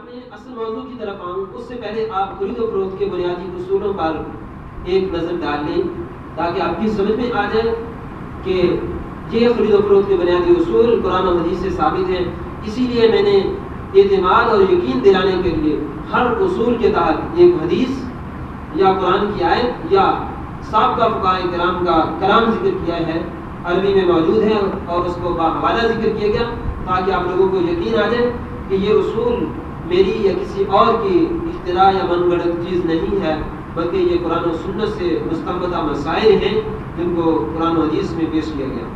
اپنے اصل موضوع کی طرف آؤں اس سے پہلے آپ خرید و فروخت کے بنیادی اصولوں پر ایک نظر ڈال لیں تاکہ آپ کی سمجھ میں آ جائے کہ یہ خرید و فروخت کے بنیادی اصول قرآن و حدیث سے ثابت ہیں. اسی لیے میں نے اعتماد اور یقین دلانے کے لیے ہر اصول کے تحت ایک حدیث یا قرآن کی آیت یا سابقہ فقہاء کرام کا کلام ذکر کیا ہے. عربی میں موجود ہے اور اس کو باحوالہ ذکر کیا گیا تاکہ آپ لوگوں کو یقین آ جائے کہ یہ اصول میری یا کسی اور کی اختراع یا من گھڑت چیز نہیں ہے بلکہ یہ قرآن و سنت سے مستنبطہ مسائل ہیں جن کو قرآن و حدیث میں پیش کیا گیا.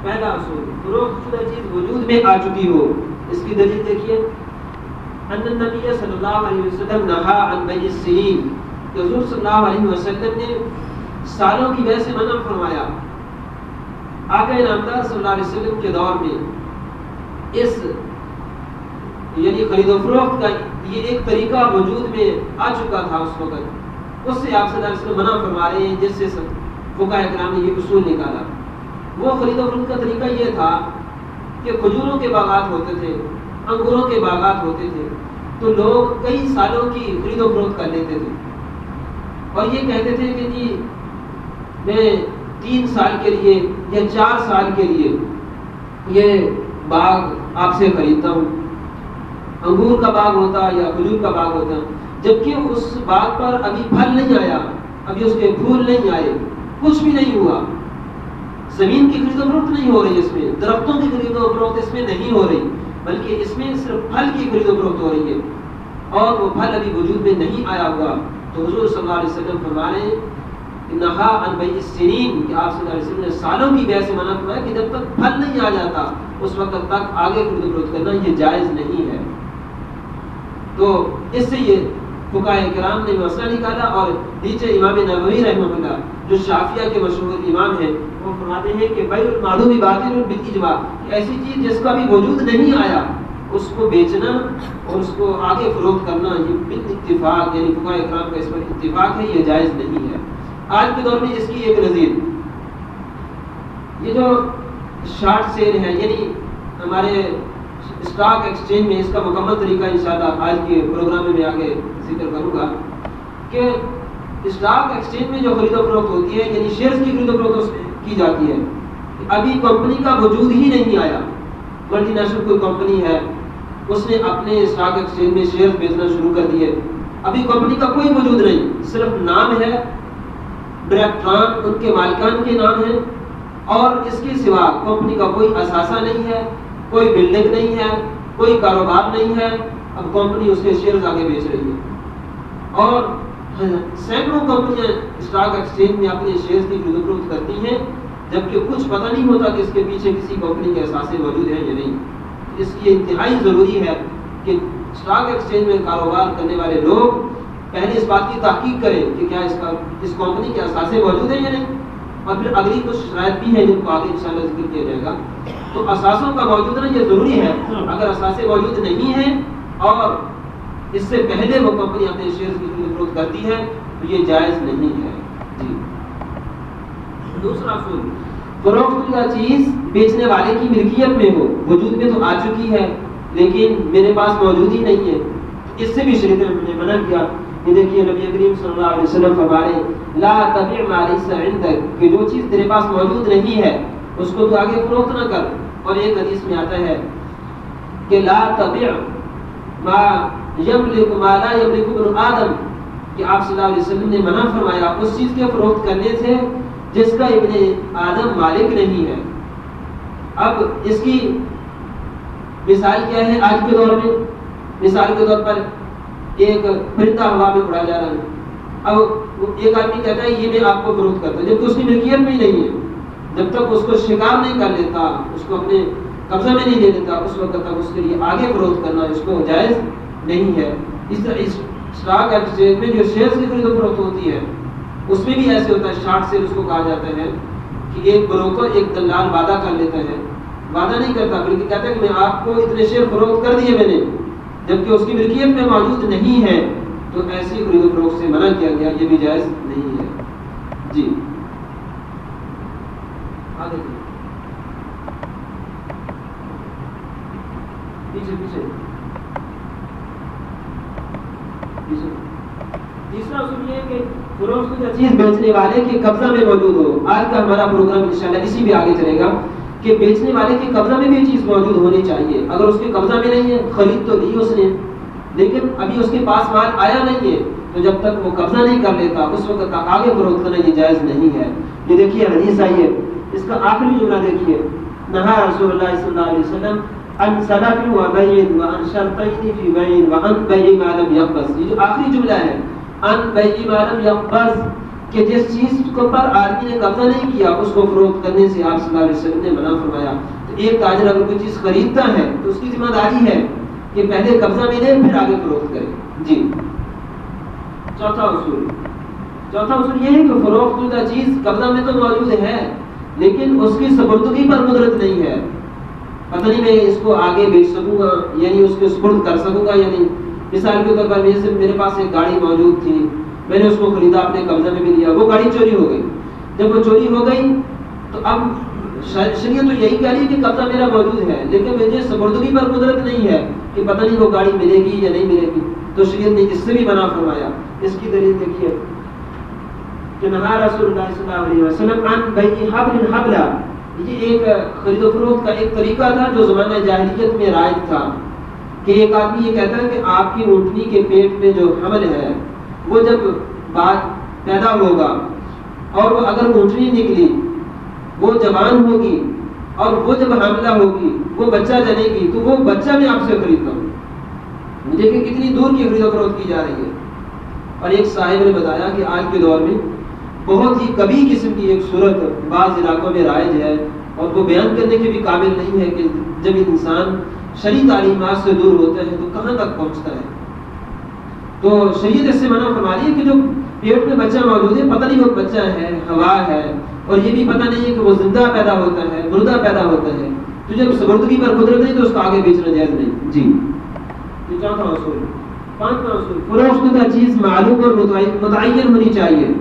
پہلا اصول، فروخت شدہ چیز وجود میں آ چکی ہو. اس کی دلیل دیکھیے، ان النبی صلی اللہ علیہ وسلم نہا عن بیع السنین، کہ حضور صلی اللہ علیہ وسلم نے سالوں کی بیع سے منع فرمایا. آقا انعامدار صلی اللہ علیہ وسلم کے دور میں اس یعنی خرید و فروخت کا یہ ایک طریقہ وجود میں آ چکا تھا اس وقت. اس سے آپ صلی اللہ علیہ وسلم منع فرما رہے ہیں جس سے فقہاء کرام نے یہ اصول نکالا. وہ خرید و فروخت کا طریقہ یہ تھا کہ کھجوروں کے باغات ہوتے تھے، انگوروں کے باغات ہوتے تھے، تو لوگ کئی سالوں کی خرید و فروخت کر لیتے تھے اور یہ کہتے تھے کہ جی میں 3 سال کے لیے یا 4 سال کے لیے یہ باغ آپ سے خریدتا ہوں. انگور کا باغ ہوتا یا کھجور کا باغ ہوتا، جبکہ اس باغ پر ابھی پھل نہیں آیا، ابھی اس کے پھول نہیں آئے، کچھ بھی نہیں ہوا. زمین کی خرید و فروخت نہیں ہو رہی، اس میں درختوں کی خرید و فروخت اس میں نہیں ہو رہی، بلکہ اس میں صرف پھل کی خرید و فروخت ہو رہی ہے اور وہ پھل ابھی وجود میں نہیں آیا ہوا. تو حضور صلی اللہ علیہ وسلم فرما رہے ہیں نہا عن بیع السنین، کہ آپ صلی اللہ علیہ وسلم نے سالوں کی بیع سے منع فرمایا کہ جب تک پھل نہیں آ جاتا اس وقت تک آگے خرید و فروخت کرنا یہ جائز نہیں ہے. تو اس سے یہ فقہاء کرام نے مسئلہ نکالا اور نیچے امام نووی رحمہ اللہ جو شافعیہ کے مشہور امام ہیں وہ فرماتے ہیں کہ بیع المعلوم باطل بالاجماع، ایسی چیز جس کا بھی وجود نہیں آیا اس کو بیچنا اور اس کو آگے فروخت کرنا یہ بالاتفاق یعنی فقہاء کرام کا اس پر اتفاق ہے، یہ جائز نہیں ہے. آج کے دور میں اس کی ایک نظیر یہ جو شارٹ سیل ہے، یعنی ہمارے اسٹاک ایکسچینج میں اس کا مکمل طریقہ انشاءاللہ آج کے پروگرام میں آگے ذکر کروں گا کہ اسٹاک ایکسچینج میں جو خرید و فروخت ہوتی ہے یعنی شیئرز کی خرید و فروخت اس میں کی جاتی ہے. ابھی کمپنی کا وجود ہی نہیں آیا، ملٹی نیشنل کوئی کمپنی ہے اس نے اپنے اسٹاک ایکسچینج میں شیئرز بیچنا شروع کر دیے، ابھی کمپنی کا کوئی وجود نہیں، صرف نام ہے، ڈائریکٹران ان کے مالکان کے نام ہیں اور اس کے سوا کمپنی کا کوئی اثاثہ نہیں ہے، کوئی بلڈنگ نہیں ہے، کوئی کاروبار نہیں ہے. اب کمپنی اس کے شیئرز آگے بیچ رہی ہے اور سینکڑوں کمپنیاں اسٹاک ایکسچینج میں اپنے شیئرز کی خرید و فروخت کرتی ہیں جبکہ کچھ پتہ نہیں ہوتا کہ اس کے پیچھے کسی کمپنی کے اثاثے موجود ہیں یا نہیں. اس لیے انتہائی ضروری ہے کہ اسٹاک ایکسچینج میں کاروبار کرنے والے لوگ پہلے اس بات کی تحقیق کریں کہ کیا اس کمپنی کے اثاثے موجود ہیں یا نہیں، اور پھر اگلی کچھ شرائط بھی ہیں جن کو آگے انشاءاللہ ذکر کیا جائے گا. تو اثاثوں کا موجود ہونا یہ ضروری ہے. اگر اثاثے موجود نہیں ہیں اور اس سے پہلے وہ کمپنی اپنے شیئرز کی خرید و فروخت کرتی ہے تو یہ جائز نہیں ہے. جی دوسرا اصول، فروخت شدہ چیز بیچنے والے کی ملکیت میں ہو، وجود میں تو آ چکی ہے لیکن میرے پاس موجود ہی نہیں ہے، اس سے بھی شریعت نے منع کیا. یہ دیکھیے نبی کریم صلی اللہ علیہ وسلم فرمائے لا تبع ما ليس عندك، کہ جو چیز تیرے پاس موجود نہیں ہے اس کو تو آگے فروخت نہ کر. اور ایک حدیث میں آتا ہے کہ لا تبع ما يملك ما لا يملك ابن آدم، کہ آپ صلی اللہ علیہ وسلم نے منع فرمایا اس چیز کے فروخت کرنے سے جس کا ابن آدم مالک نہیں ہے. اب اس کی مثال کیا ہے آج کے دور میں؟ مثال کے طور پر ایک پرندہ ہوا میں اڑا جا رہا ہے، اب ایک آدمی کہتا ہے یہ میں آپ کو فروخت کرتا ہوں جبکہ اس کی ملکیت میں ہی نہیں ہے. جب تک اس کو شکار نہیں کر لیتا، اس کو اپنے قبضہ میں نہیں لے لیتا، اس وقت تک اس کے لیے آگے فروخت کرنا اس کو جائز نہیں ہے. اس طرح اس اسٹاک ایکسچینج میں جو شیئرز کی خرید و فروخت ہوتی ہے اس میں بھی ایسے ہوتا ہے، شارٹ سیل اس کو کہا جاتا ہے کہ ایک بروکر ایک دلال وعدہ کر لیتا ہے، وعدہ نہیں کرتا بلکہ کہتا ہے کہ میں آپ کو اتنے شیئر فروخت کر دیے میں نے، جبکہ اس کی ملکیت میں موجود نہیں ہے. تو ایسی خرید و فروخت سے منع کیا گیا، یہ بھی جائز نہیں ہے. جی آگے پیچھے تیسرا اصول یہ ہے کہ فروخت شدہ چیز بیچنے والے کے قبضہ میں موجود ہو. آج کا ہمارا پروگرام انشاءاللہ اسی بھی آگے چلے گا کہ بیچنے والے کے قبضہ میں بھی یہ چیز موجود ہونی چاہیے. اگر اس کے قبضہ میں نہیں ہے، خرید تو لی اس نے لیکن ابھی اس کے پاس مال آیا نہیں ہے، تو جب تک وہ قبضہ نہیں کر لیتا اس وقت تک آگے فروخت کرنا یہ جائز نہیں ہے. یہ دیکھیے حدیث آئی ہے، اس کا آخری جملہ دیکھیے، نہا رسول اللہ صلی اللہ علیہ وسلم ان سلف و بیع و ان شرطین فی بیع و ان بیع ما لم یقبض. یہ جو آخری جملہ ہے ان بیع ما لم یقبض، کہ جس چیز پر آدمی نے قبضہ نہیں کیا اس کو فروخت کرنے سے آپ صلی اللہ علیہ وسلم نے منع فرمایا. تو ایک تاجر اگر کوئی چیز خریدتا ہے تو اس کی ذمہ داری ہے کہ پہلے قبضہ میں لے پھر آگے فروخت کرے. جی چوتھا اصول یہ ہے کہ فروخت شدہ چیز قبضہ میں تو موجود ہے لیکن اس کی سپردگی پر قدرت نہیں ہے. پتہ نہیں میں اس کو آگے بیچ سکوں گا، یعنی اس کو سپرد کر سکوں گا یا نہیں. مثال کے طور پر میرے پاس ایک گاڑی موجود تھی، میں نے اس کو خریدا، اپنے قبضہ میں بھی لیا، وہ گاڑی چوری ہو گئی. جب وہ چوری ہو گئی تو اب شریعت تو یہی کہہ رہی ہے کہ قبضہ میرا موجود ہے لیکن مجھے سپردگی پر قدرت نہیں ہے کہ پتہ نہیں وہ گاڑی ملے گی یا نہیں ملے گی. تو شریعت نے اس سے بھی منع فرمایا. اس کی دلیل دیکھیے کہ نہا رسول اللہ صلی اللہ علیہ وسلم عن بیع حبل حبلا. یہ ایک خرید و فروخت کا ایک طریقہ تھا جو زمانہ جاہلیت میں رائج تھا کہ ایک آدمی یہ کہتا ہے کہ آپ کی اونٹنی کے پیٹ میں جو حمل ہے وہ جب بات پیدا ہوگا اور وہ اگر اونٹنی نکلی وہ جوان ہوگی اور وہ جب حاملہ ہوگی وہ بچہ جنے گی تو وہ بچہ میں آپ سے خریدتا ہوں. دیکھیں کتنی دور کی خرید و فروخت کی جا رہی ہے. اور ایک صاحب نے بتایا کہ آج کے دور میں بہت ہی کبھی قسم کی ایک صورت بعض علاقوں میں رائج ہے اور وہ بیان کرنے کے بھی قابل نہیں ہے کہ جب انسان شرعی تعلیمات سے دور ہوتا ہے تو کہاں تک پہنچتا ہے. تو شریعت اس سے منع فرما رہی ہے کہ جو پیٹ میں بچہ موجود ہے پتہ نہیں وہ بچہ ہے، ہوا ہے، اور یہ بھی پتہ نہیں ہے کہ وہ زندہ پیدا ہوتا ہے مردہ پیدا ہوتا ہے. تو جب سپردگی پر قدرت نہیں تو اس کو آگے بیچنا جائز نہیں. جی یہ چوتھا اصول. پانچواں اصول فروخت شدہ چیز معلوم اور متعین ہونی چاہیے.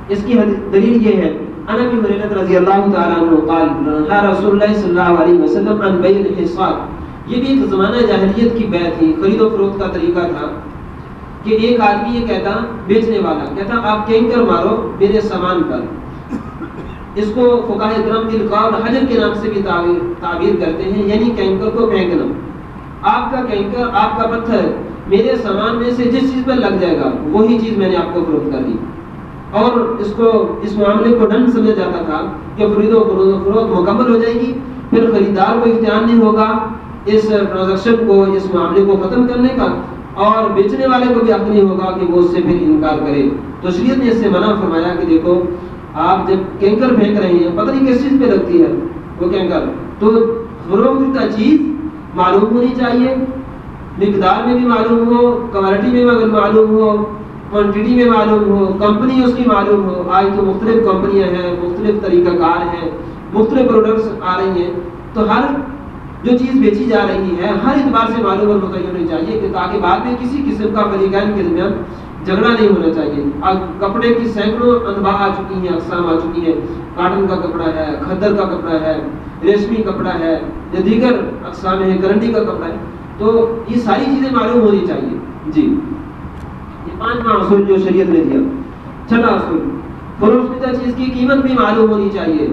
اس کی دلیل یہ ہے ان ابی ہریرہ رضی اللہ تعالی عنہ قال نہا رسول اللہ صلی اللہ علیہ وسلم عن بیع الحصاد. یہ بھی ایک زمانہ جاہلیت کی بیع تھی، خرید و فروخت کا طریقہ تھا کہ ایک آدمی یہ کہتا، بیچنے والا کہتا آپ کینکر مارو میرے سامان پر. اس کو فقہاء کرام القاء اور حجر کے نام سے بھی تعبیر کرتے ہیں، یعنی کینکر کو پھینکنا. آپ کا کینکر، آپ کا پتھر میرے سامان میں سے جس چیز پر لگ جائے گا وہی چیز میں نے آپ کو فروخت کر دی. اور اس معاملے کو ڈن سمجھا جاتا تھا کہ خرید و فروخت مکمل ہو جائے گی، پھر خریدار کو اختیار نہیں ہوگا اس ٹرانزیکشن کو، اس معاملے کو ختم کرنے کا، اور بیچنے والے کو بھی حق نہیں ہوگا کہ وہ اس سے پھر انکار کرے. تو شریعت نے اس سے منع فرمایا کہ دیکھو آپ جب کینکر پھینک رہے ہیں پتہ نہیں کس چیز پہ لگتی ہے وہ کینکر، تو فروخت کا چیز معلوم ہونی چاہیے، مقدار میں بھی معلوم ہو، کوالٹی میں اگر معلوم ہو، کوانٹٹی میں معلوم ہو، کمپنی اس کی معلوم ہو. آج تو مختلف کمپنیاں ہیں، مختلف طریقہ کار ہیں، مختلف پروڈکٹس آ رہی ہیں، تو ہر جو چیز بیچی جا رہی ہے ہر اعتبار سے معلوم اور متعین ہونی چاہیے کہ تاکہ بعد میں کسی قسم کا فریقین کے درمیان جھگڑا نہیں ہونا چاہیے. اب کپڑے کی سینکڑوں انواع آ چکی ہیں، اقسام آ چکی ہیں. کاٹن کا کپڑا ہے، کھدر کا کپڑا ہے، ریشمی کپڑا ہے یا دیگر اقسام ہیں، کرنڈی کا کپڑا ہے. تو یہ ساری چیزیں معلوم ہونی چاہیے. جی یہ پانچواں اصول جو شریعت نے دیا. چھٹا اصول فروخت شدہ چیز کی قیمت بھی معلوم ہونی چاہیے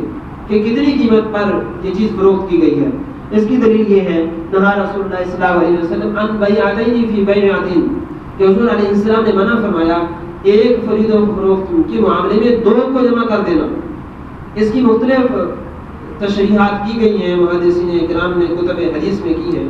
کہ کتنی قیمت پر یہ چیز فروخت کی گئی ہے. اس کی دلیل یہ ہے نہا رسول اللہ صلی اللہ علیہ وسلم عن بیعتین فی بیعتین کہ حضور علیہ السلام نے منع فرمایا ایک خرید و فروخت کے معاملے میں دو کو جمع کر دینا. اس کی مختلف تشریحات کی گئی ہیں، محدثین کرام نے کتب حدیث میں کی ہے.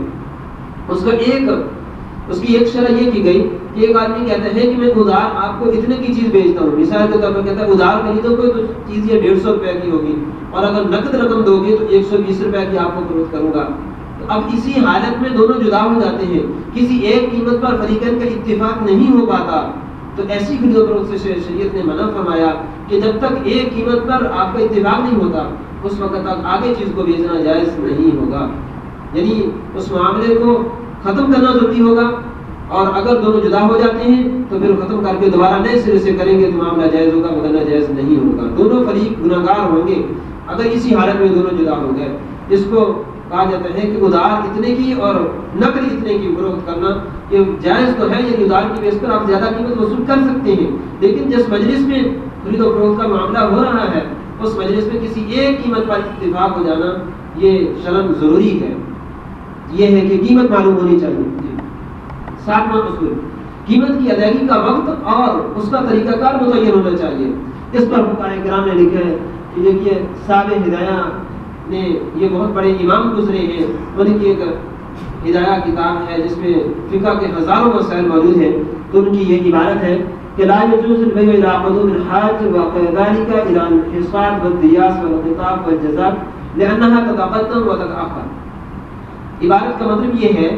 اس کی ایک شرح یہ کی گئی کہ ایک آدمی کہتا ہے کہ میں ادھار آپ کو اتنے کی چیز بیچتا ہوں، مثال کے طور پر کہتا ہے ادھار خریدو کوئی تو چیز یہ 150 روپے کی ہوگی اور اگر نقد رقم دو گے تو 120 روپے کی آپ کو فروخت کروں گا. تو اب اسی حالت میں دونوں جدا ہو جاتے ہیں، کسی ایک قیمت پر فریقین کا اتفاق نہیں ہو پاتا. تو ایسی خرید و فروخت سے شریعت نے منع فرمایا کہ جب تک ایک قیمت پر آپ کا اتفاق نہیں ہوتا اس وقت تک آگے چیز کو بیچنا جائز نہیں ہوگا. یعنی اس معاملے کو ختم کرنا ضروری ہوگا، اور اگر دونوں جدا ہو جاتے ہیں تو پھر ختم کر کے دوبارہ نئے سرے سے کریں گے تو معاملہ جائز ہوگا، ورنہ جائز نہیں ہوگا. دونوں فریق گناہگار ہوں گے اگر اسی حالت میں دونوں جدا ہو گئے. اس کو کہا جاتا ہے کہ ادھار اتنے کی اور نقد اتنے کی فروخت کرنا یہ جائز تو ہے، یعنی ادھار کی بیس پر آپ زیادہ قیمت وصول کر سکتے ہیں، لیکن جس مجلس میں خرید و فروخت کا معاملہ ہو رہا ہے اس مجلس میں کسی ایک قیمت پر اتفاق ہو جانا یہ شرعاً ضروری ہے، یہ ہے کہ قیمت معلوم ہونی چاہیے۔ 7واں اصول، قیمت کی ادائیگی کا وقت اور اس کا طریقہ کار متعین ہونا چاہیے۔ اس پر فقہاء کرام نے لکھا ہے کہ دیکھیے صاحب ہدایہ نے، یہ بہت بڑے امام گزرے ہیں، ان کی ایک ہدایہ کتاب ہے جس میں فقہ کے ہزاروں مسائل موجود ہیں، تو ان کی یہ عبارت ہے کہ لا يجوز البيع الا عقد بالحاج وكذلك الى الحصاد والدياس والخطاب والجزاء لانها تتقدم وتتاخر۔ عبارت کا مطلب یہ ہے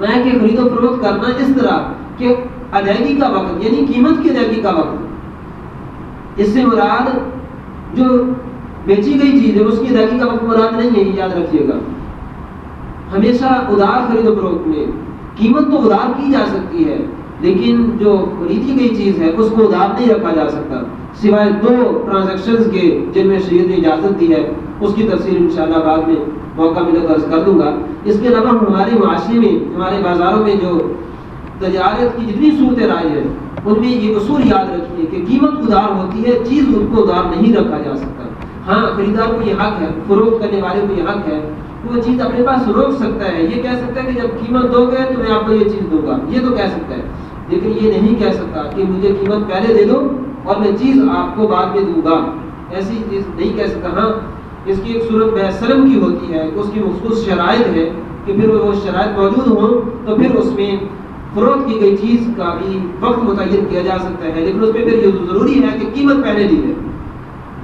میں کہ خرید و فروخت کرنا اس طرح کہ ادائیگی کا وقت یعنی قیمت کی ادائیگی کا وقت، اس سے مراد جو بیچی گئی چیز ہے اس کی ادائیگی کا وقت مراد نہیں ہے، یاد رکھیے گا۔ ہمیشہ ادار خرید و فروخت میں قیمت تو ادار کی جا سکتی ہے، لیکن جو خریدی گئی چیز ہے اس کو ادار نہیں رکھا جا سکتا سوائے 2 ٹرانزیکشنز کے جن میں شریعت نے اجازت دی ہے، اس کی تفصیل انشاءاللہ بعد میں موقع ملے تو عرض کر دوں گا۔ اس کے علاوہ ہمارے معاشرے میں، ہمارے بازاروں میں جو تجارت کی جتنی صورتیں رائج ہیں ان میں یہ اصول یاد رکھیے کہ قیمت ادار ہوتی ہے، چیز ان کو ادار نہیں رکھا جا سکتا۔ ہاں خریدار کو یہ حق ہے، فروخت کرنے والے کو یہ حق ہے کہ وہ چیز اپنے پاس روک سکتا ہے، یہ کہہ سکتا ہے کہ جب قیمت دو گے تو میں آپ کو یہ چیز دوں گا، یہ تو کہہ سکتا ہے، لیکن یہ نہیں کہہ سکتا کہ مجھے قیمت پہلے دے دو اور میں چیز آپ کو بعد میں دوں گا، ایسی چیز نہیں کہہ سکتا۔ ہاں اس کی ایک صورت بیع سلم کی ہوتی ہے، اس کی مخصوص شرائط ہے کہ پھر وہ شرائط موجود ہوں تو پھر اس میں فروخت کی گئی چیز کا بھی وقت متعین کیا جا سکتا ہے، لیکن اس میں پھر یہ ضروری ہے کہ قیمت پہلے دی ہے،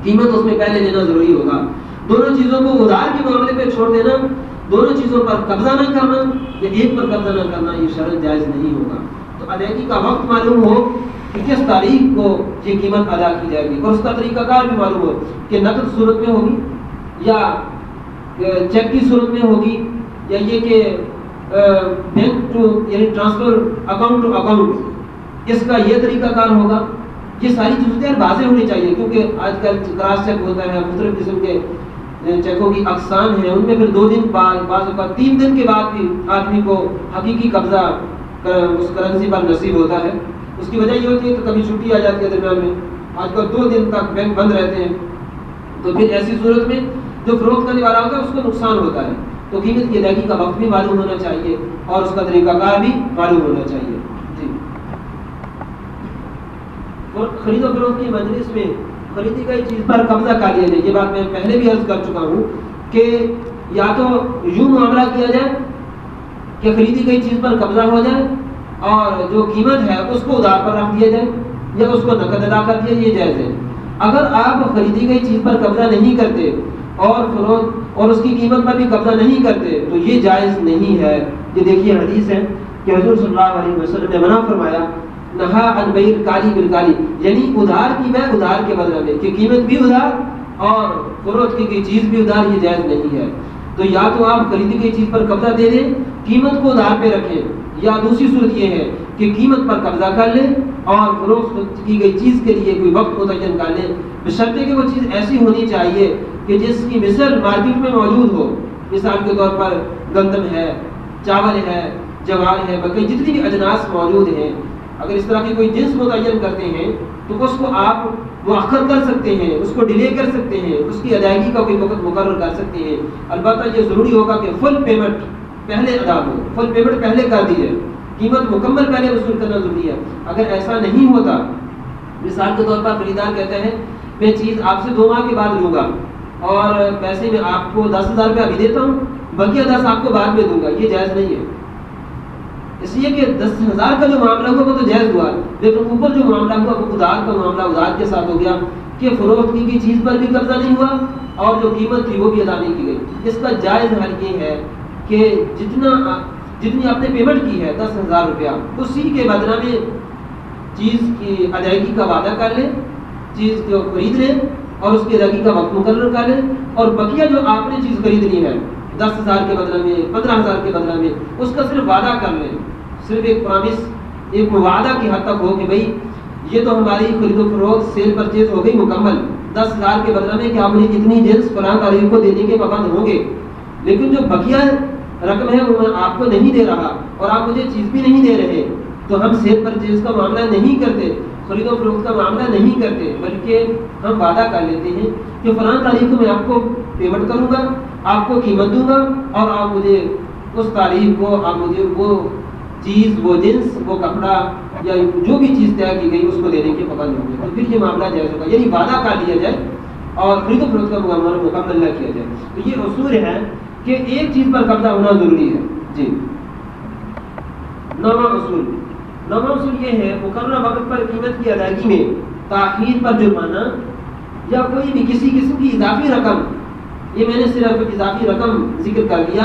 قیمت اس میں پہلے لینا ضروری ہوگا۔ دونوں چیزوں کو ادھار کے معاملے پہ چھوڑ دینا، دونوں چیزوں پر قبضہ نہ کرنا یا ایک پر قبضہ نہ کرنا یہ شرعاً جائز نہیں ہوگا۔ تو ادائیگی کا وقت معلوم ہو کہ کس تاریخ کو یہ قیمت ادا کی جائے گی، اور اس کا طریقہ کار بھی معلوم ہو کہ نقد صورت میں ہوگی یا چیک کی صورت میں ہوگی یا یہ کہ بینک ٹو یعنی ٹرانسفر اکاؤنٹ ٹو اکاؤنٹ، اس کا یہ طریقہ کار ہوگا۔ یہ ساری چیزیں واضح ہونی چاہیے کیونکہ آج کل کراس چیک ہوتا ہے، مختلف قسم کے چیکوں کی اقسام ہیں، ان میں پھر 2 دن بعد، بعض اوقات 3 دن کے بعد بھی آدمی کو حقیقی قبضہ اس کرنسی پر نصیب ہوتا ہے۔ اس کی وجہ یہ ہوتی ہے کہ کبھی چھٹی آ جاتی ہے درمیان میں، آج کل 2 دن تک بینک بند رہتے ہیں، تو پھر ایسی صورت میں جو فروخت کرنے والا ہوتا ہے اس کو نقصان ہوتا ہے۔ تو قیمت کی ادائیگی کا وقت بھی معلوم ہونا چاہیے اور اس کا طریقہ کار بھی معلوم ہونا چاہیے۔ جی، اور خرید و فروخت کی مجلس میں خریدی گئی چیز پر قبضہ کر لیا جائے، یہ بات میں پہلے بھی عرض کر چکا ہوں کہ یا تو یوں معاملہ کیا جائے کہ خریدی گئی چیز پر قبضہ ہو جائے اور جو قیمت ہے اس کو ادھار پر رکھ دیا جائے یا اس کو نقد ادا کر دیا، یہ جائز ہے۔ اگر آپ خریدی گئی چیز پر قبضہ نہیں کرتے اور فروخت اور اس کی قیمت پر بھی قبضہ نہیں کرتے تو یہ جائز نہیں ہے۔ یہ دیکھیے حدیث ہے کہ حضور صلی اللہ علیہ وسلم نے منع فرمایا، نہا عن بیع الکالی بالکالی، یعنی ادھار کی بیع ادھار کے بدلے میں، کہ قیمت بھی ادھار اور فروخت کی گئی چیز بھی ادھار، یہ جائز نہیں ہے۔ تو یا تو آپ خریدی گئی چیز پر قبضہ دے دیں، قیمت کو ادھار پہ رکھیں، یا دوسری صورت یہ ہے کہ قیمت پر قبضہ کر لیں اور فروخت کی گئی چیز کے لیے کوئی وقت متعین کر لیں، بشرطے کہ وہ چیز ایسی ہونی چاہیے کہ جس کی مثل مارکیٹ میں موجود ہو۔ مثال کے طور پر گندم ہے، چاول ہے، جوار ہے، بقیہ جتنی بھی اجناس موجود ہیں، اگر اس طرح کی کوئی جنس متعین کرتے ہیں تو اس کو آپ مؤخر کر سکتے ہیں، اس کو ڈیلے کر سکتے ہیں، اس کی ادائیگی کا کوئی وقت مقرر کر سکتے ہیں۔ البتہ یہ ضروری ہوگا کہ فل پیمنٹ پہلے ادا ہو، فل پیمنٹ پہلے کر دی جائے، قیمت مکمل پہلے وصول کرنا ضروری ہے۔ اگر ایسا نہیں ہوتا، مثال کے طور پر خریدار کہتا ہے میں چیز آپ سے 2 ماہ کے بعد لوں گا اور پیسے میں آپ کو 10,000 روپیہ ابھی دیتا ہوں، بقیہ 10 آپ کو بعد میں دوں گا، یہ جائز نہیں ہے۔ اس لیے کہ 10,000 کا جو معاملہ ہوا وہ تو جائز ہوا، لیکن اوپر جو معاملہ ہوا وہ ادھار کا معاملہ ادھار کے ساتھ ہو گیا کہ فروخت کی گئی چیز پر بھی قبضہ نہیں ہوا اور جو قیمت تھی وہ بھی ادا نہیں کی گئی۔ اس کا جائز حل یہ ہے کہ جتنی آپ نے پیمنٹ کی ہے 10,000 روپیہ، اسی کے بدلہ میں چیز کی ادائیگی کا وعدہ کر لیں، چیز کو خرید لیں اور اس کی ادائیگی کا وقت مقرر کر لیں، اور بقیہ جو آپ نے چیز خریدنی ہے 10,000 کے بدلہ میں، 15,000 کے بدلہ میں، اس کا صرف وعدہ کر لیں، صرف ایک پرامس، ایک وعدہ کی حد تک ہو کہ بھائی یہ تو ہماری خرید و فروخت سیل پرچیز ہو گئی مکمل 10,000 کے بدلہ میں کہ آپ نے اتنی جنس فلاں تاریخ کو دینے کے پابند ہوں گے، لیکن جو بقیہ رقم ہے وہ میں آپ کو نہیں دے رہا اور آپ مجھے چیز بھی نہیں دے رہے، تو ہم سیل پرچیز کا معاملہ نہیں کرتے، خرید و فروخت کا معاملہ نہیں کرتے، بلکہ ہم وعدہ کر لیتے ہیں کہ فلاں تاریخ کو میں آپ کو پیمنٹ کروں گا، آپ کو قیمت دوں گا، اور آپ مجھے اس تاریخ کو آپ مجھے وہ چیز، وہ جنس، وہ کپڑا یا جو بھی چیز طے کی گئی اس کو دینے کے پابند ہوں گے، تو پھر یہ معاملہ جائز ہوگا، یعنی وعدہ کر لیا جائے اور خرید و فروخت کا معاملہ مکمل نہ کیا جائے۔ تو یہ اصول ہے کہ ایک چیز پر قبضہ ہونا ضروری ہے۔ جی، نواں اصول یہ ہے مقررہ وقت پر قیمت کی ادائیگی میں تاخیر پر جرمانہ یا کوئی بھی کسی قسم کی اضافی رقم، یہ میں نے صرف اضافی رقم ذکر کر دیا،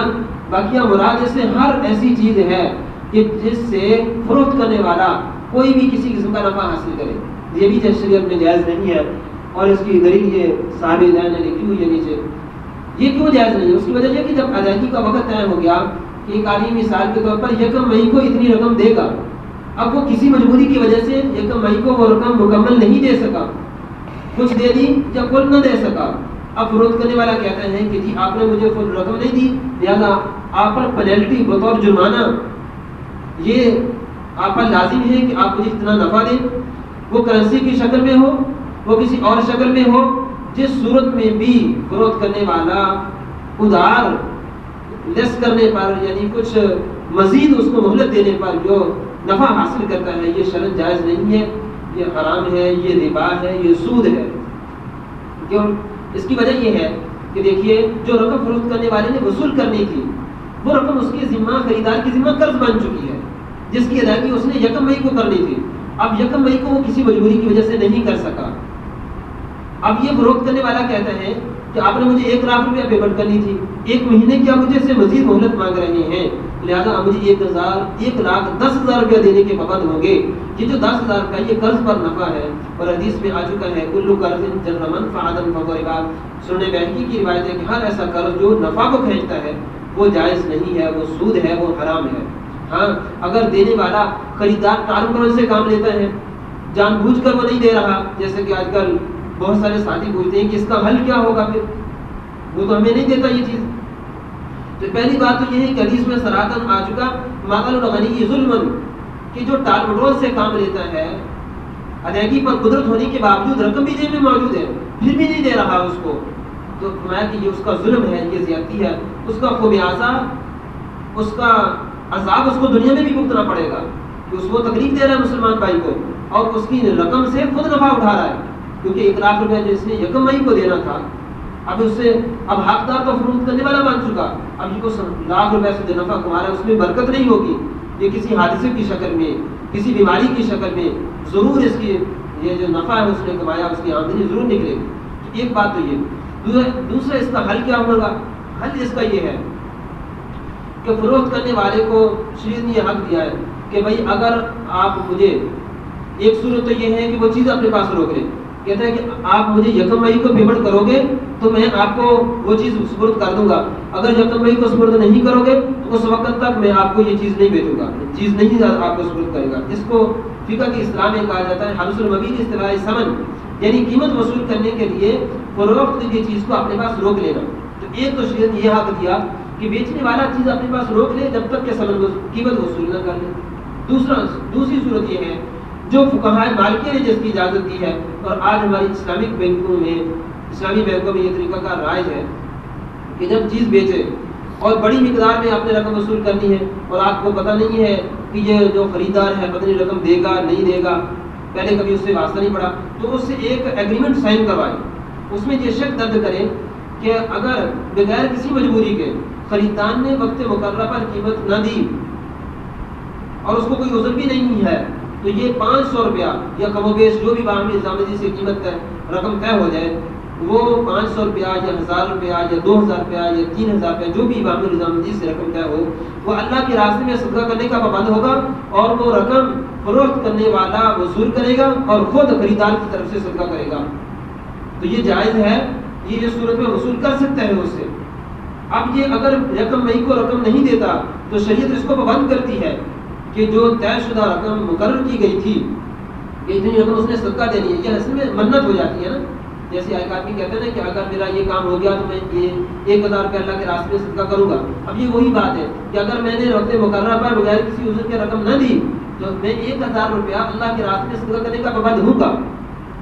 باقی مراد اس سے ہر ایسی چیز ہے کہ جس سے فروخت کرنے والا کوئی بھی کسی قسم کا نفع حاصل کرے، یہ بھی شریعت میں جائز نہیں ہے، اور اس کی دلیل یہ صاحب ذہن نے لکھی ہوئی ہے نیچے۔ یہ کیوں جائز نہیں ہے؟ اس کی وجہ یہ کہ جب ادائیگی کا وقت طے ہو گیا کہ ایک آدمی مثال کے طور پر 1 مئی کو اتنی رقم دے گا، اب وہ کسی مجبوری کی وجہ سے 1 مئی کو وہ رقم مکمل نہیں دے سکا، کچھ دے دی یا کل نہ دے سکا، اب فروخت کرنے والا کہتا ہے کہ جی آپ نے مجھے فل رقم نہیں دی، لہذا آپ پر پینلٹی بطور جرمانہ یہ آپ پر لازم ہے کہ آپ مجھے اتنا نفع دیں، وہ کرنسی کی شکل میں ہو، وہ کسی اور شکل میں ہو، جس صورت میں بھی فروخت کرنے والا ادھار لیس کرنے پر، یعنی کچھ مزید اس کو مہلت دینے پر جو نفع حاصل کرتا ہے، یہ شرعاً جائز نہیں ہے، یہ حرام ہے، یہ ربا ہے، یہ سود ہے۔ کیوں؟ اس کی وجہ یہ ہے کہ دیکھیے جو رقم فروخت کرنے والے نے وصول کرنی تھی وہ رقم اس کے ذمہ، خریدار کی ذمہ قرض بن چکی ہے، جس کی ادائیگی اس نے 1 مئی کو کرنی تھی، اب 1 مئی کو وہ کسی مجبوری کی وجہ سے نہیں کر سکا، اب یہ فروخت کرنے والا کہتا ہے کہ آپ نے مجھے 1 لاکھ روپیہ پیمنٹ کرنی تھی، 1 مہینے کی آپ مجھے سے مزید مہلت مانگ رہے ہیں، لہٰذا اب مجھے 1,10,000 روپیہ دینے کے پابند ہوں گے۔ یہ جو 10,000 روپیہ یہ قرض پر نفع ہے، اور حدیث میں آ چکا ہے کل قرض جر منفعۃ فهو ربا، سنن بہقی کی روایت ہے کہ ہر ایسا قرض جو نفع کو کھینچتا ہے وہ جائز نہیں ہے، وہ سود ہے، وہ حرام ہے۔ ہاں، اگر دینے والا خریدار تعلق سے کام لیتا ہے، جان بوجھ کر وہ نہیں دے رہا، جیسے کہ آج کل بہت سارے ساتھی پوچھتے ہیں کہ اس کا حل کیا ہوگا، پھر وہ تو ہمیں نہیں دیتا یہ چیز۔ تو پہلی بات تو یہ ہے کہ حدیث میں صراحتاً آ چکا ماقل الغنی ظلمن، کہ جو ٹال مٹول سے کام لیتا ہے، ادائیگی پر قدرت ہونے کے باوجود رقم بھی جیب میں موجود ہے پھر بھی نہیں دے رہا اس کو، تو فرمایا کہ یہ اس کا ظلم ہے، یہ زیادتی ہے، اس کا خمیازہ، اس کا عذاب اس کو دنیا میں بھی بھگتنا پڑے گا، کہ اس کو تکلیف دے رہا ہے مسلمان بھائی کو، اور اس کی رقم سے خود نفع اٹھا رہا ہے، کیونکہ 1 لاکھ روپیہ جو اس نے 1 مئی کو دینا تھا، اب اس سے اب حقدار تو فروخت کرنے والا بن چکا، اب یہ کو 1 لاکھ روپیہ سے جو نفع کما رہا ہے اس میں برکت نہیں ہوگی، یہ کسی حادثے کی شکل میں، کسی بیماری کی شکل میں ضرور اس کی یہ جو نفع ہے اس نے کمایا، اس کی آمدنی ضرور نکلے گی۔ ایک بات تو یہ، دوسرا اس کا حل کیا ہوگا؟ حل اس کا یہ ہے کہ فروخت کرنے والے کو شریعت نے یہ حق دیا ہے کہ بھائی اگر آپ مجھے، ایک صورت تو یہ ہے کہ وہ چیز اپنے پاس روک لیں، کہتا ہے کہ آپ مجھے 1 مئی کو پیمنٹ کرو گے تو میں آپ کو وہ چیز سپرد کر دوں گا، اگر 1 مئی کو سپرد نہیں کرو گے تو اس وقت تک میں آپ کو یہ چیز نہیں بیچوں گا، چیز نہیں آپ کو سپرد کرے گا۔ اس کو فقہ کی اصطلاح میں کہا جاتا ہے حبس المبیع اصطلاح ثمن، یعنی قیمت وصول کرنے کے لیے فروخت کی چیز کو اپنے پاس روک لینا۔ تو ایک تو شریعت نے یہ حق دیا کہ بیچنے والا چیز اپنے پاس روک لے جب تک کہ قیمت وصول نہ کر لے۔ دوسری صورت یہ ہے جو فقہائے مالکیہ نے جس کی اجازت دی ہے، اور آج ہماری اسلامی بینکوں میں یہ طریقہ کا رائج ہے کہ جب چیز بیچے اور بڑی مقدار میں آپ نے رقم وصول کرنی ہے اور آپ کو پتہ نہیں ہے کہ یہ جو خریدار ہے پتہ نہیں رقم دے گا نہیں دے گا، پہلے کبھی اس سے واسطہ نہیں پڑا، تو اس سے ایک ایگریمنٹ سائن کروائے، اس میں یہ شرط درج کرے کہ اگر بغیر کسی مجبوری کے خریدار نے وقت مقررہ پر قیمت نہ دی اور اس کو کوئی عذر بھی نہیں ہے تو یہ 500 روپیہ یا کم و بیش جو بھی باہمی نظامتی سے قیمت رقم طے ہو جائے، وہ 500 روپیہ یا 1000 روپیہ یا 2000 روپیہ یا 3000 روپیہ جو بھی باہمی نظامتی سے رقم طے ہو، وہ اللہ کے راستے میں صدقہ کرنے کا پابند ہوگا، اور وہ رقم فروخت کرنے والا وصول کرے گا اور خود خریدار کی طرف سے صدقہ کرے گا۔ تو یہ جائز ہے، یہ اس صورت میں وصول کر سکتا ہے اس سے۔ اب یہ اگر 1 مئی کو رقم نہیں دیتا تو شریعت اس کو پابند کرتی ہے کہ جو طے شدہ رقم مقرر کی گئی تھی کہ اتنی رقم اس نے صدقہ دینی ہے، یہ اصل میں منت ہو جاتی ہے نا، جیسے ایک آدمی کہتے ہیں نا کہ اگر میرا یہ کام ہو گیا تو میں یہ 1000 روپے اللہ کے راستے میں صدقہ کروں گا. اب یہ وہی بات ہے کہ اگر میں نے وقت مقررہ پر بغیر کسی عذر کے رقم نہ دی تو میں 1000 روپیہ اللہ کے راستے میں صدقہ کرنے کا پابند ہوں گا.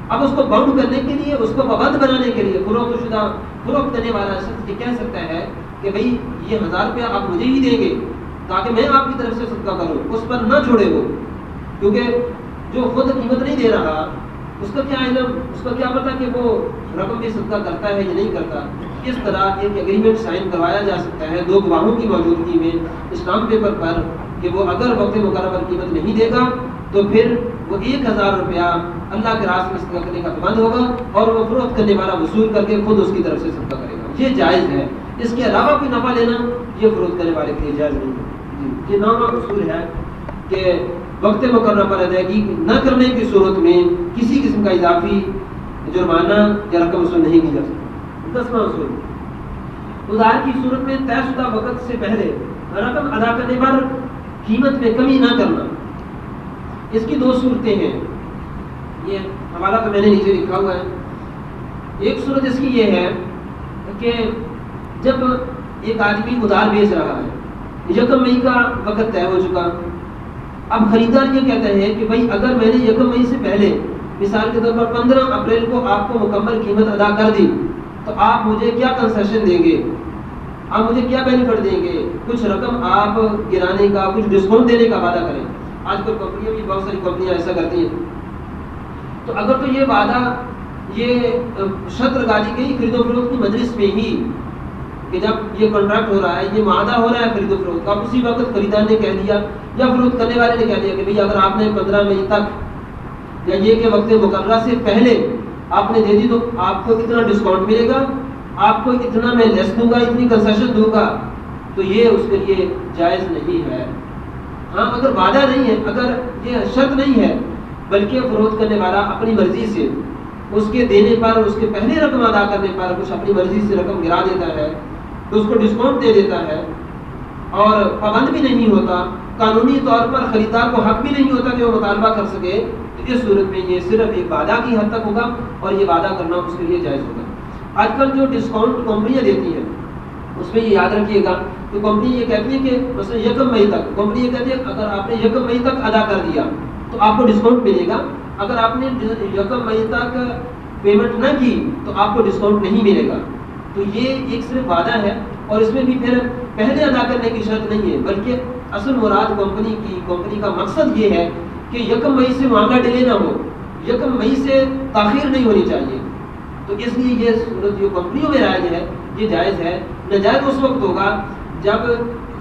اب اس کو باؤنڈ کرنے کے لیے، اس کو پابند بنانے کے لیے فروخت کرنے والا شخص یہ کہہ سکتا ہے کہ بھائی یہ 1000 روپیہ آپ مجھے ہی دیں گے تاکہ میں آپ کی طرف سے صدقہ کروں، اس پر نہ چھوڑے وہ، کیونکہ جو خود قیمت نہیں دے رہا اس کا کیا علم، اس کا کیا پتا کہ وہ رقم بھی صدقہ کرتا ہے یا نہیں کرتا. اس طرح ایک ایگریمنٹ سائن کروایا جا سکتا ہے 2 گواہوں کی موجودگی میں اسٹامپ پیپر پر کہ وہ اگر وقت مقررہ پر قیمت نہیں دے گا تو پھر وہ 1000 روپیہ اللہ کے راستے میں صدقہ کرنے کا پابند ہوگا اور وہ فروخت کرنے والا وصول کر کے خود اس کی طرف سے صدقہ کرے گا. یہ جائز ہے. اس کے علاوہ کوئی نفع لینا یہ فروخت کرنے والے کے لیے جائز نہیں ہے. یہ نامہ اصول ہے کہ وقت مقررہ پر ادائیگی نہ کرنے کی صورت میں کسی قسم کا اضافی جرمانہ یا رقم وصول نہیں کی جا سکتی. 10واں اصول، ادھار کی صورت میں طے شدہ وقت سے پہلے رقم ادا کرنے پر قیمت میں کمی نہ کرنا. اس کی 2 صورتیں ہیں. یہ حوالہ تو میں نے نیچے لکھا ہوا ہے. ایک صورت اس کی یہ ہے کہ جب ایک آدمی ادھار بیچ رہا ہے، 1 مئی کا وقت طے ہو چکا، اب خریدار یہ کہتا ہے کہ بھائی اگر میں نے 1 مئی سے پہلے مثال کے طور پر 15 اپریل کو آپ کو مکمل قیمت ادا کر دی تو آپ مجھے کیا کنسیشن دیں گے، آپ مجھے کیا بینیفٹ دیں گے، کچھ رقم آپ گرانے کا، کچھ ڈسکاؤنٹ دینے کا وعدہ کریں. آج کل کمپنیاں بھی، بہت ساری کمپنیاں ایسا کرتی ہیں. تو اگر تو یہ وعدہ، یہ شرط لگا دی گئی خرید و فروخت کی مجلس میں ہی کہ جب یہ کانٹریکٹ ہو رہا ہے، یہ معاہدہ ہو رہا ہے خرید و فروخت کا، اسی وقت خریدار نے کہہ دیا یا فروخت کرنے والے نے کہہ دیا کہ بھئی اگر آپ نے 15 مئی تک یا یہ کہ وقت مقررہ سے پہلے آپ نے دے دی تو آپ کو اتنا ڈسکاؤنٹ ملے گا، آپ کو اتنا میں لیس دوں گا، اتنی کنسیشن دوں گا، تو یہ اس کے لیے جائز نہیں ہے. ہاں اگر وعدہ نہیں ہے، اگر یہ شرط نہیں ہے بلکہ فروخت کرنے والا اپنی مرضی سے اس کے دینے پر، اس کے پہلے رقم ادا کرنے پر کچھ اپنی مرضی سے رقم گرا دیتا ہے تو اس کو ڈسکاؤنٹ دے دیتا ہے اور پابند بھی نہیں ہوتا، قانونی طور پر خریدار کو حق بھی نہیں ہوتا کہ وہ مطالبہ کر سکے، تو اس صورت میں یہ صرف ایک وعدہ کی حد تک ہوگا اور یہ وعدہ کرنا اس کے لیے جائز ہوگا. آج کل جو ڈسکاؤنٹ کمپنیاں دیتی ہیں اس میں یہ یاد رکھیے گا کہ کمپنی یہ کہتی ہے کہ مثلا 1 مئی تک، کمپنی یہ کہتی ہے اگر آپ نے 1 مئی تک ادا کر دیا تو آپ کو ڈسکاؤنٹ ملے گا، اگر آپ نے 1 مئی تک پیمنٹ نہ کی تو آپ کو ڈسکاؤنٹ نہیں ملے گا. تو یہ ایک صرف وعدہ ہے اور اس میں بھی پھر پہلے ادا کرنے کی شرط نہیں ہے، بلکہ اصل مراد کمپنی کا مقصد یہ ہے کہ 1 مئی سے معاملہ ڈیلے نہ ہو، 1 مئی سے تاخیر نہیں ہونی چاہیے. تو اس لیے یہ صورت جو کمپنیوں میں رائج ہے یہ جائز ہے. ناجائز اس وقت ہوگا جب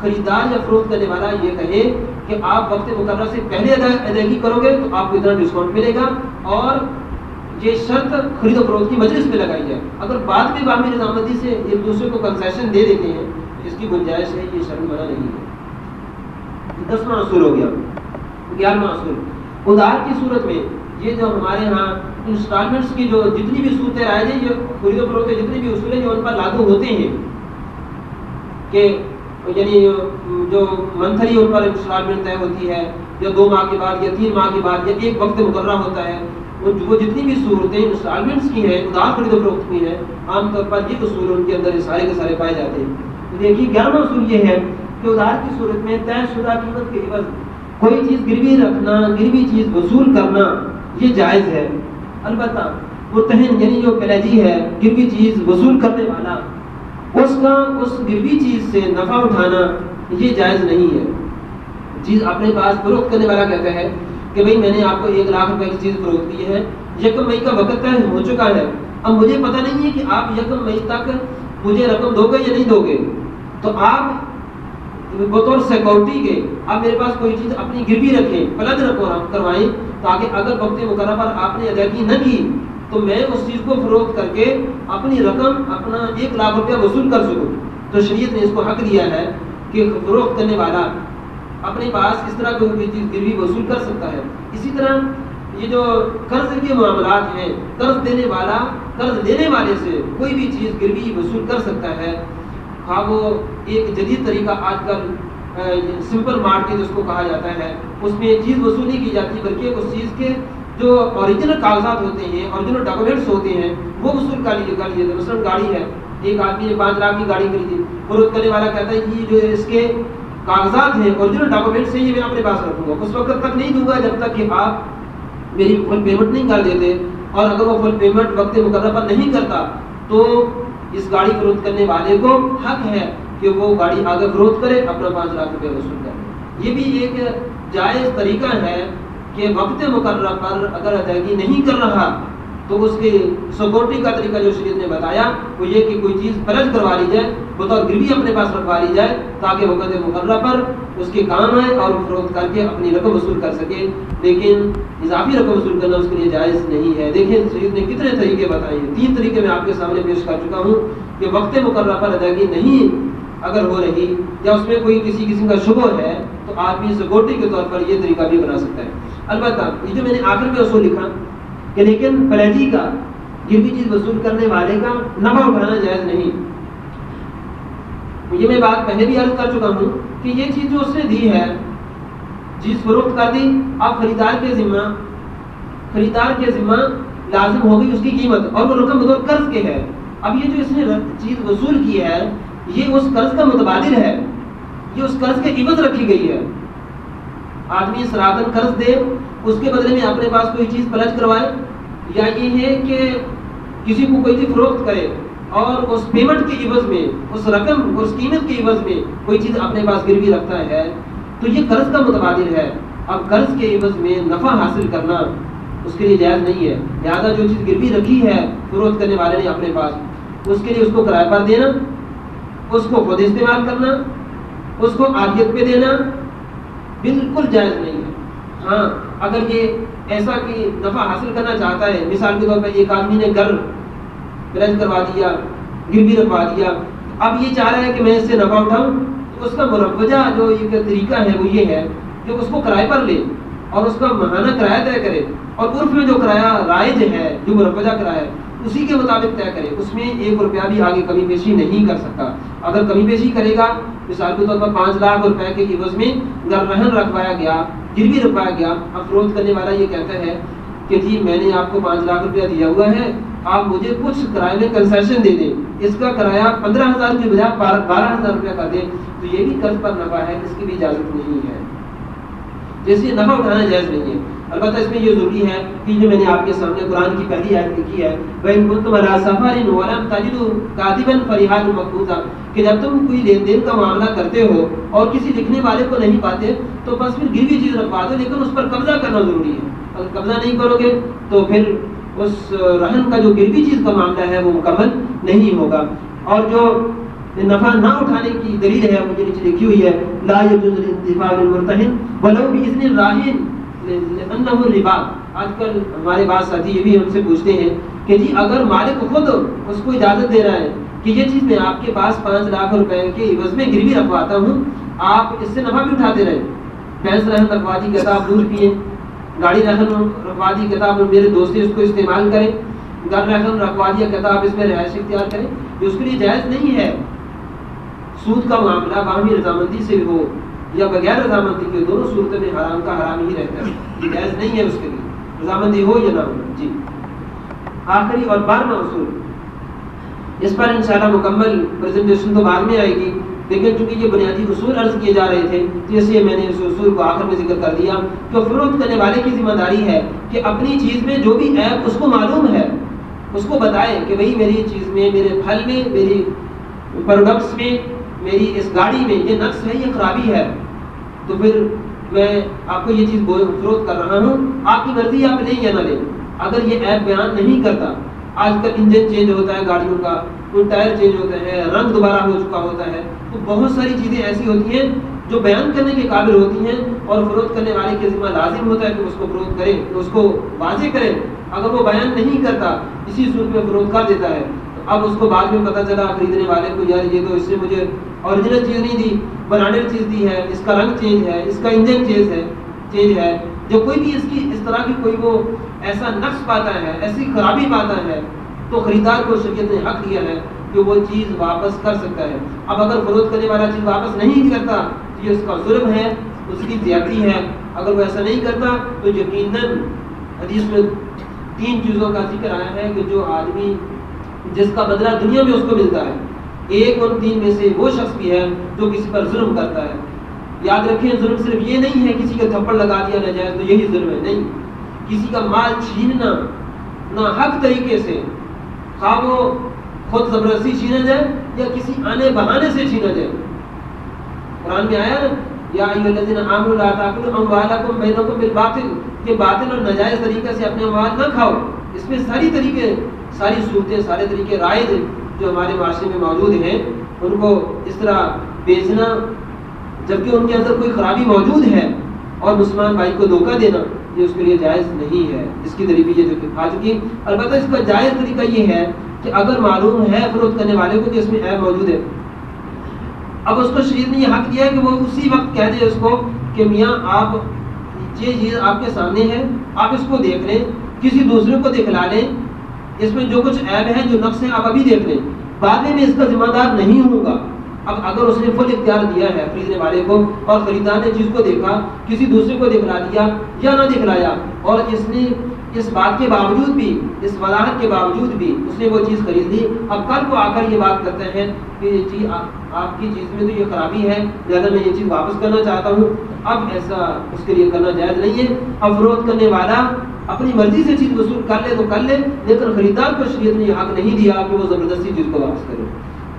خریدار یا فروخت کرنے والا یہ کہے کہ آپ وقت مقررہ سے پہلے ادائیگی کرو گے تو آپ کو اتنا ڈسکاؤنٹ ملے گا اور یہ شرط خرید و فروخت کی مجلس میں لگائی جائے. اگر بعد میں باہمی رضامندی سے ایک دوسرے کو کنسیشن دے دیتے ہیں تو اس کی گنجائش ہے، یہ شرط منع نہیں ہے. 10واں اصول ہو گیا. 11واں اصول، ادھار کی صورت میں یہ جو ہمارے ہاں انسٹالمنٹس کی جو جتنی بھی صورتیں رائج ہیں، یہ خرید و فروخت کے جتنے بھی اصول ہیں جو ان پر لاگو ہوتے ہیں کہ یعنی جو منتھلی ان پر انسٹالمنٹ طے ہوتی ہے یا 2 ماہ کے بعد یا 3 ماہ کے بعد یا ایک وقت مقررہ ہوتا ہے، وہ جتنی بھی صورتیں انسٹالمنٹس کی ہیں، ادھار خرید و فروخت کی ہیں، عام طور پر یہ اصول ان کے اندر سارے کے سارے پائے جاتے ہیں. تو دیکھیے 11واں اصول یہ ہے کہ ادھار کی صورت میں طے شدہ قیمت کے عوض کوئی چیز گروی رکھنا، گروی چیز وصول کرنا یہ جائز ہے. البتہ مرتہن یعنی جو پلیجی ہے، گروی چیز وصول کرنے والا، اس کا اس گروی چیز سے نفع اٹھانا یہ جائز نہیں ہے. چیز اپنے پاس فروخت کرنے والا کہتا ہے کہ بھئی میں نے آپ کو 1 لاکھ روپے کی چیز فروخت کی ہے، 1 مئی کا وقت طے ہو چکا ہے، اب مجھے پتہ نہیں ہے کہ آپ 1 مئی تک مجھے رقم دو گے یا نہیں دو گے، تو آپ بطور سیکورٹی کے آپ میرے پاس کوئی چیز اپنی گروی رکھیں، پلد کروائیں، تاکہ اگر وقت مقررہ پر آپ نے ادائیگی نہ کی تو میں اس چیز کو فروخت کر کے اپنی رقم، اپنا 1 لاکھ روپیہ وصول کر سکوں. تو شریعت نے اس کو حق دیا ہے کہ فروخت کرنے والا اپنے پاس اس طرح کوئی چیز گروی وصول کر سکتا ہے. اسی طرح یہ جو قرض کے معاملات ہیں، قرض دینے والا قرض لینے والے سے کوئی بھی چیز گروی وصول کر سکتا ہے، خواہ وہ ایک جدید طریقہ آج کل سمپل مارکیٹ جس کو کہا جاتا ہے، اس میں چیز وصول نہیں کی جاتی بلکہ اس چیز کے جو اوریجنل کاغذات ہوتے ہیں، اوریجنل ڈاکومنٹس ہوتے ہیں، وہ وصول کر لیے تھے. مثلاً گاڑی ہے، ایک آدمی نے 5 لاکھ کی گاڑی خریدی، فروخت کرنے والا کہتا ہے کہ جو اس کے کاغذات ہیں، اوریجنل ڈاکومنٹس ہیں، یہ میں اپنے پاس رکھوں گا، اس وقت تک نہیں دوں گا جب تک کہ آپ میری فل پیمنٹ نہیں کر دیتے. اور اگر وہ فل پیمنٹ وقت مقررہ پر نہیں کرتا تو اس گاڑی فروخت کرنے والے کو حق ہے کہ وہ گاڑی آگے فروخت کرے، اپنا 5 لاکھ روپے وصول کرے. یہ بھی ایک جائز طریقہ ہے کہ وقت مقررہ پر اگر ادائیگی نہیں کر رہا تو اس کی سیکورٹی کا طریقہ جو شریعت نے بتایا وہ یہ کہ کوئی چیز فلج کروا لی جائے، بطور گروی اپنے پاس رکھوا لی جائے تاکہ وقت مقررہ پر اس کے کام آئے اور فروخت کر کے اپنی رقم وصول کر سکے. لیکن اضافی رقم وصول کرنا اس کے لیے جائز نہیں ہے. دیکھیں شریعت نے کتنے طریقے بتائے ہیں. 3 طریقے میں آپ کے سامنے پیش کر چکا ہوں کہ وقت مقررہ پر ادائیگی نہیں اگر ہو رہی یا اس میں کوئی کسی قسم کا شبہ ہے تو آدمی سیکورٹی کے طور پر یہ طریقہ بھی بنا سکتا ہے. البتہ یہ جو میں نے آخر میں اصول لکھا کہ لیکن پلیجی کا، گروی چیز وصول کرنے والے کا نفع اٹھانا جائز نہیں. یہ میں بات پہلے بھی عرض کر چکا ہوں کہ یہ چیز جو اس نے دی ہے، چیز فروخت کر دی، اب خریدار کے ذمہ لازم ہو گئی اس کی قیمت، اور وہ رقم بطور قرض کے ہے. اب یہ جو اس نے چیز وصول کی ہے یہ اس قرض کا متبادل ہے، یہ اس قرض کے عوض رکھی گئی ہے. آدمی سراغن قرض دے، اس کے بدلے میں اپنے پاس کوئی چیز پلج کروائے، یا یہ ہے کہ کسی کو کوئی چیز فروخت کرے اور اس پیمنٹ کے عوض میں، اس رقم، اس قیمت کے عوض میں کوئی چیز اپنے پاس گروی رکھتا ہے تو یہ قرض کا متبادل ہے. اب قرض کے عوض میں نفع حاصل کرنا اس کے لیے جائز نہیں ہے. لہٰذا جو چیز گروی رکھی ہے فروخت کرنے والے نے اپنے پاس، اس کے لیے اس کو کرایہ پر دینا، اس کو خود استعمال کرنا، اس کو عافیت پہ دینا بالکل جائز نہیں ہے. ہاں اگر یہ ایسا کہ نفع حاصل کرنا چاہتا ہے، مثال کے طور پر ایک آدمی نے گھر پلیج کروا دیا، گروی رکھوا دیا، اب یہ چاہ رہا ہے کہ میں اس سے نفع اٹھاؤں، تو اس کا مروجہ جو ایک طریقہ ہے وہ یہ ہے کہ اس کو کرائے پر لے اور اس کا ماہانہ کرایہ طے کرے، اور عرف میں جو کرایہ رائج ہے، جو مروجہ کرایہ ہے، اسی کے مطابق طے کرے. اس میں 1 روپیہ بھی آگے کمی بیشی نہیں کر سکتا. اگر کمی بیشی کرے گا، مثال کے طور پر 5 لاکھ روپے کے عوض میں گھر رہن رکھوایا گیا، گروی رکھوایا گیا، اب فروخت کرنے والا یہ کہتا ہے کہ جی میں نے آپ کو 5 لاکھ روپیہ دیا ہوا ہے، آپ مجھے کچھ کرائے میں کنسیشن دے دیں، اس کا کرایہ 15,000 کی بجائے 12,000 روپیہ کر دیں، تو یہ بھی قرض پر نفع ہے، اس کی بھی اجازت نہیں ہے. جیسے نفع اٹھانا جائز نہیں ہے. البتہ اس میں یہ ضروری ہے کہ جو میں نے آپ کے سامنے قرآن کی پہلی آیت لکھی ہے، وَإِن كُنتُمْ عَلَىٰ سَفَرٍ وَلَمْ تَجِدُوا كَاتِبًا فَرِهَانٌ مَّقْبُوضَةٌ، کہ جب تم کوئی لین دین کا معاملہ کرتے ہو اور کسی لکھنے والے کو نہیں پاتے تو بس پھر گروی چیز رکھوا دو، لیکن اس پر قبضہ کرنا ضروری ہے. اگر قبضہ نہیں کرو گے تو پھر اس رہن کا جو گروی چیز کا معاملہ ہے وہ مکمل نہیں ہوگا. اور جو نفع نہ اٹھانے کی دلیل ہے مجھے نیچے لکھی ہوئی ہے، لا يجوز الانتفاع بالمرتهن ولو باذن الراهن لانه ربا. آج کل ہمارے بعض ساتھی یہ بھی ہم سے پوچھتے ہیں کہ جی اگر مالک خود اس کو اجازت دے رہا ہے کہ یہ چیز میں آپ کے پاس 5 لاکھ روپے کے عوض میں گروی رکھواتا ہوں، آپ اس سے نفع بھی اٹھاتے رہیں، بھینس رہن رکھوا دی کہتا آپ دودھ پئیں، گاڑی رہن رکھوا دی کہتا آپ میرے دوست اس کو استعمال کریں، گھر رہن رکھوا دیا کہتا آپ اس میں رہائش اختیار کریں، یہ اس کے لیے جائز نہیں ہے. سود کا معاملہ باہمی رضامندی سے ہو یا بغیر رضامندی کے، دونوں صورتوں میں حرام کا حرام ہی رہتا ہے، یہ جائز نہیں ہے اس کے لیے، رضامندی ہو یا نہ ہو. جی آخری اور 12واں اصول، اس پر انشاءاللہ مکمل پریزنٹیشن تو بعد میں آئے گی، لیکن چونکہ یہ بنیادی اصول عرض کیے جا رہے تھے جیسے میں نے اس اصول کو آخر میں ذکر کر دیا کہ فروخت کرنے والے کی ذمہ داری ہے کہ اپنی چیز میں جو بھی عیب اس کو معلوم ہے اس کو بتائے کہ بھئی میری چیز میں، میرے پھل میں، میری پروڈکٹس میں، میری اس گاڑی میں یہ نقص ہے، یہ خرابی ہے، تو پھر میں آپ کو یہ چیز فروخت کر رہا ہوں، آپ کی مرضی آپ لیں یا نہ لیں. اگر یہ عیب بیان نہیں کرتا، آج کل انجن چینج ہوتا ہے گاڑیوں کا، کوئی ٹائر چینج ہوتا ہے، رنگ دوبارہ ہو چکا ہوتا ہے، تو بہت ساری چیزیں ایسی ہوتی ہیں جو بیان کرنے کے قابل ہوتی ہیں اور فروخت کرنے والے کے ذمہ لازم ہوتا ہے کہ اس کو فروخت کرے، اس کو واضح کرے. اگر وہ بیان نہیں کرتا، اسی صورت میں فروخت کر دیتا ہے، تو اب اس کو بعد میں پتہ چلا خریدنے والے کو یار یہ تو اس نے مجھے اوریجنل چیز نہیں دی، برانڈیڈ چیز دی ہے، اس کا رنگ چینج ہے، اس کا انجن چینج ہے، جو کوئی بھی اس طرح کی کوئی وہ ایسا نقص پاتا ہے، ایسی خرابی پاتا ہے، تو خریدار کو شریعت نے حق دیا ہے کہ وہ چیز واپس کر سکتا ہے. اب اگر فروخت کرنے والا چیز واپس نہیں کرتا تو یہ اس کا ظلم ہے، اس کی زیادتی ہے. اگر وہ ایسا نہیں کرتا تو یقیناً حدیث میں 3 چیزوں کا ذکر آیا ہے کہ جو آدمی جس کا بدلہ دنیا میں اس کو ملتا ہے، ایک ان 3 میں سے وہ شخص بھی ہے جو کسی پر ظلم کرتا ہے۔ یاد رکھیں ظلم صرف یہ نہیں ہے کسی کا تھپڑ لگا دیا ناجائز تو یہی ظلم ہے، نہیں، کسی کا مال چھیننا ناحق طریقے سے، خواہ وہ خود زبردستی چھینا جائے یا کسی آنے بہانے سے چھینا جائے۔ قرآن میں آیا نا یا ایھا الذین آمنوا لا تاکلوا اموالکم بینکم بالباطل، کہ باطل اور ناجائز طریقے سے اپنے اموال نہ کھاؤ۔ اس میں ساری طریقے، ساری صورتیں، سارے طریقے رائج جو ہمارے معاشرے میں موجود ہیں ان کو اس طرح بیچنا جبکہ ان کے اندر کوئی خرابی موجود ہے اور مسلمان بھائی کو دھوکہ دینا، یہ اس کے لیے جائز نہیں ہے۔ اس کی دلیل یہ جو کہ کھا چکی، البتہ اس کا جائز طریقہ یہ ہے کہ اگر معلوم ہے فروخت کرنے والے کو کہ اس میں عیب موجود ہے، اب اس کو شریعت نے یہ حق دیا ہے کہ وہ اسی وقت کہہ دے اس کو کہ میاں آپ یہ چیز آپ کے سامنے ہے، آپ اس کو دیکھ لیں، کسی دوسرے کو دکھلا لیں، اس میں جو کچھ عیب ہے جو نقص ہے آپ ابھی دیکھ لیں، بعد میں اس کا ذمہ دار نہیں ہوں گا۔ اب اگر اس نے فل اختیار دیا ہے خریدنے والے کو اور خریدار نے چیز کو دیکھا، کسی دوسرے کو دکھلا دیا یا نہ دکھلایا، اور اس نے اس بات کے باوجود بھی، اس وضاحت کے باوجود بھی اس نے وہ چیز خرید لی، اب کل کو آ کر یہ بات کرتے ہیں کہ یہ چیز آپ کی چیز میں تو یہ خرابی ہے لہٰذا میں یہ چیز واپس کرنا چاہتا ہوں، اب ایسا اس کے لیے کرنا جائز نہیں ہے۔ اب فروخت کرنے والا اپنی مرضی سے چیز وصول کر لے تو کر لے، لیکن خریدار کو شریعت نے یہ حق نہیں دیا کہ وہ زبردستی چیز کو واپس کرے۔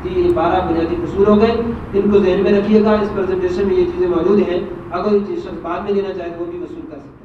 یہ 12 بنیادی اصول ہو گئے، ان کو ذہن میں رکھیے گا۔ اس پریزنٹیشن میں یہ چیزیں موجود ہیں، اگر یہ چیز شخص بعد میں لینا چاہے تو وہ بھی وصول کر سکتے ہیں۔